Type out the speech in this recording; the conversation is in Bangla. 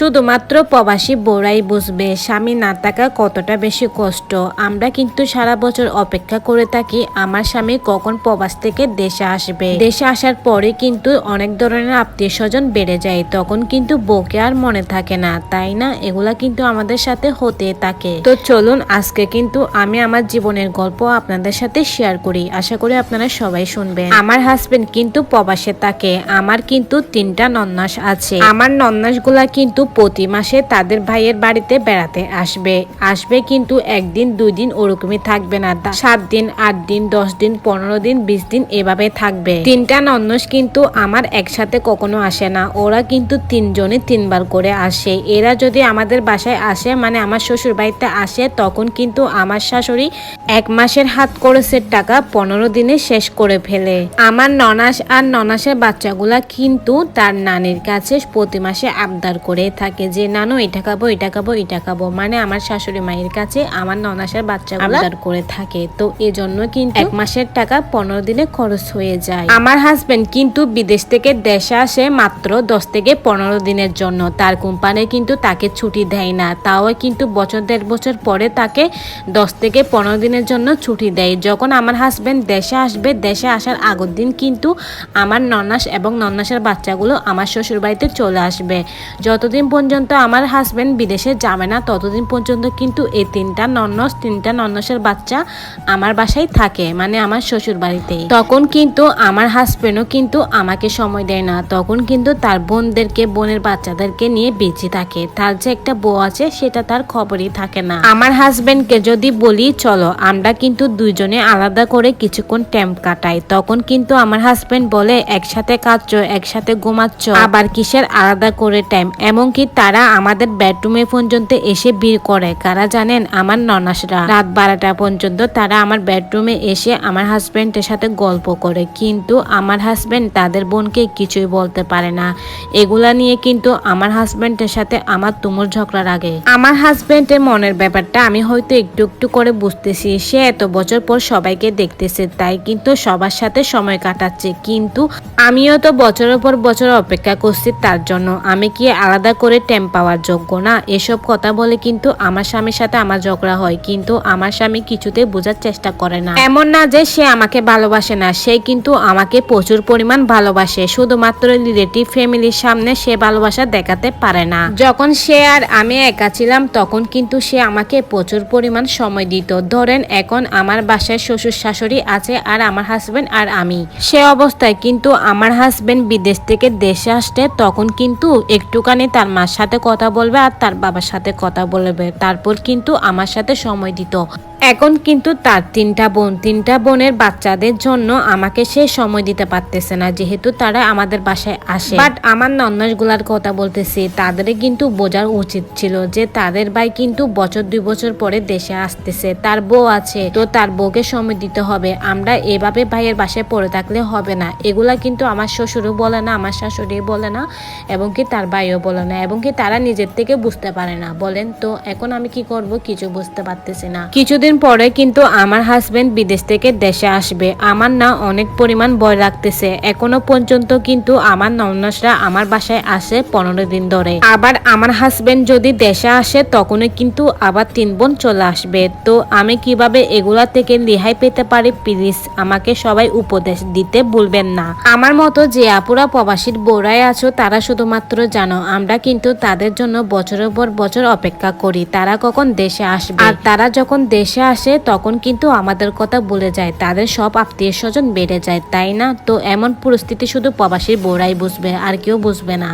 শুধুমাত্র প্রবাসী বউরাই বুঝবে স্বামী না থাকা কতটা বেশি কষ্ট। আমরা কিন্তু সারা বছর অপেক্ষা করে থাকি আমার স্বামী কখন প্রবাস থেকে দেশে আসবে। দেশে আসার পরে কিন্তু অনেক ধরনের আত্মীয় স্বজন বেড়ে যায়, তখন কিন্তু বউকে আর মনে থাকে না, তাই না? এগুলা কিন্তু আমাদের সাথে হতে থাকে। তো চলুন আজকে কিন্তু আমি আমার জীবনের গল্প আপনাদের সাথে শেয়ার করি, আশা করি আপনারা সবাই শুনবেন। আমার হাজবেন্ড কিন্তু প্রবাসে থাকে। আমার কিন্তু 3টা নন্নাস আছে। আমার নন্নাস গুলা কিন্তু প্রতি মাসে তাদের ভাইয়ের বাড়িতে বেড়াতে আসবে কিন্তু একদিন 2 দিন ওরকমই থাকবে না, 7 দিন 8 দিন 10 দিন 15 দিন 20 দিন এভাবে থাকবে। 3টা নন্নাস কিন্তু আমার একসাথে কখনো আসে না, ওরা কিন্তু 3 জনে 3 বার করে আসে। এরা যদি আমাদের বাসায় আসে, মানে আমার শ্বশুর বাড়িতে আসে, তখন কিন্তু আমার শাশুড়ি 1 মাসের হাত খরচের টাকা 15 দিনে শেষ করে ফেলে। আমার ননাস আর ননাসের বাচ্চাগুলা কিন্তু তার নানির কাছে প্রতি মাসে আবদার করে থাকে যে নানু এটা খাবো এটা খাবো এটা খাবো, মানে আমার শাশুড়ি মায়ের কাছে আমার ননাসের বাচ্চাগুলা আবদার করে থাকে। তো এজন্য কিন্তু 1 মাসের টাকা 15 দিনে খরচ হয়ে যায়। আমার হাজবেন্ড কিন্তু বিদেশ থেকে দেশে আসে মাত্র 10 থেকে 15 দিনের জন্য। তার কোম্পানি কিন্তু তাকে ছুটি দেয় না, তাও কিন্তু বছর 1.5 বছর পরে তাকে 10 থেকে 15 দিনের জন্য ছুটি দেয়। যখন আমার হাজবেন্ড দেশে আসবে, দেশে আসার আগের দিন কিন্তু আমার ননাস এবং ননাসের বাচ্চাগুলো আমার শ্বশুর বাড়িতে চলে আসবে। যতদিন পর্যন্ত আমার হাজবেন্ড বিদেশে যাবে না, ততদিন পর্যন্ত কিন্তু এই 3টা ননাসের বাচ্চা আমার বাসায় থাকে, মানে আমার শ্বশুর বাড়িতে। তখন কিন্তু আমার হাজবেন্ডও কিন্তু আমাকে সময় দেয় না, তখন কিন্তু তার বোনের বাচ্চাদেরকে নিয়ে বিজি থাকে। তার যে একটা বউ আছে সেটা তার খবরই থাকে না। আমার হাজবেন্ডকে যদি বলি চলো আমরা কিন্তু 2 জনে আলাদা করে কিছুক্ষণ টাইম কাটাই, তখন কিন্তু আমার হাজবেন্ড বলে একসাথে কাঁদছো একসাথে ঘুমাচ্ছ, আবার কিসের আলাদা করে টাইম। এমনকি তারা আমাদের বেডরুমে পর্যন্ত এসে ভিড় করে। কারা জানেন? আমার ননাসরা। রাত 12টা পর্যন্ত তারা আমার বেডরুমে এসে আমার হাজবেন্ডের সাথে গল্প করে, কিন্তু আমার হাজবেন্ড তাদের বোনকে কিছুই বলতে পারে না। এগুলা নিয়ে কিন্তু আমার হাজবেন্ডের সাথে আমার তুমুল ঝগড়া লাগে। আমার হাজবেন্ডের মনের ব্যাপারটা আমি হয়তো একটু একটু করে বুঝতেছি। সে এত বছর পর সবাইকে দেখতেছে, তাই কিন্তু সবার সাথে সময় কাটাচ্ছে, কিন্তু আমিও তো বছরের পর বছর অপেক্ষা করছি তার জন্য। আমি কি আলাদা করে টাইম পাওয়ার যোগ্য না? এসব কথা বলে কিন্তু আমার স্বামীর সাথে আমার ঝগড়া হয়, কিন্তু আমার স্বামী কিছুতে বোঝার চেষ্টা করে না। এমন না যে সে আমাকে ভালোবাসে না, সে কিন্তু আমাকে প্রচুর পরিমাণ ভালোবাসে, শুধুমাত্র রিলেটিভ ফ্যামিলির সামনে সে ভালোবাসা দেখাতে পারে না। যখন সে আর আমি একা ছিলাম তখন কিন্তু সে আমাকে প্রচুর পরিমাণ সময় দিত। ধরেন এখন আমার বাসায় শ্বশুর শাশুড়ি আছে আর আমার হাজবেন্ড আর আমি, সে অবস্থায় কিন্তু আমার হাজবেন্ড বিদেশ থেকে দেশে আসতে তখন কিন্তু একটুখানি তার মার সাথে কথা বলবে আর তার বাবার সাথে কথা বলবে, তারপর কিন্তু আমার সাথে সময় দিত। এখন কিন্তু তার 3টা বোনের বাচ্চাদের জন্য আমাকে সে সময় দিতে পারতেছে না, যেহেতু তারা আমাদের বাসায় আসে। বাট আমার নন্নাস গুলার কথা বলতেছি, তাদের কিন্তু বোঝার উচিত ছিল যে তাদের ভাই কিন্তু বছর 2 বছর পরে দেশে আসতেছে, তার বউ আছে, তো তার বউকে সময় দিতে হবে। আমরা এভাবে ভাইয়ের বাসায় পড়ে থাকলে হবে না। এগুলা কিন্তু আমার শ্বশুরও বলে না, আমার শাশুড়ি বলে না, এবং কি তার ভাইও বলে না, এবং কি তারা নিজের থেকে বুঝতে পারে না। বলেন তো এখন আমি কি করব? কিছু বুঝতে পারতেছি না। কিছুদিন পরে কিন্তু আমার হাজবেন্ড বিদেশ থেকে দেশে আসবে। আমার না অনেক পরিমাণ ভয় লাগতেছে। এখনো পর্যন্ত কিন্তু আমার ননাসরা আমার বাসায় আসে 15 দিন ধরে। আবার আমার হাজবেন্ড যদি দেশে আসে তখনই কিন্তু আবার 3 বোন চলে আসবে। তো আমি কিভাবে এগুলা থেকে রেহাই পেতে পারি? প্লিজ আমাকে সবাই উপদেশ দিতে ভুলবেন না। আমার মতো যে আপুরা প্রবাসীর বউরাই আছো, তারা শুধুমাত্র জানো আমরা কিন্তু তাদের জন্য বছরের পর বছর অপেক্ষা করি তারা কখন দেশে আসবে। আর তারা যখন দেশে আসে তখন কিন্তু আমাদের কথা ভুলে যায়, তাদের সব আত্মীয় স্বজন বেড়ে যায়, তাই না? তো এমন পরিস্থিতি শুধু প্রবাসীর বউরাই বুঝবে, আর কেউ বুঝবে না।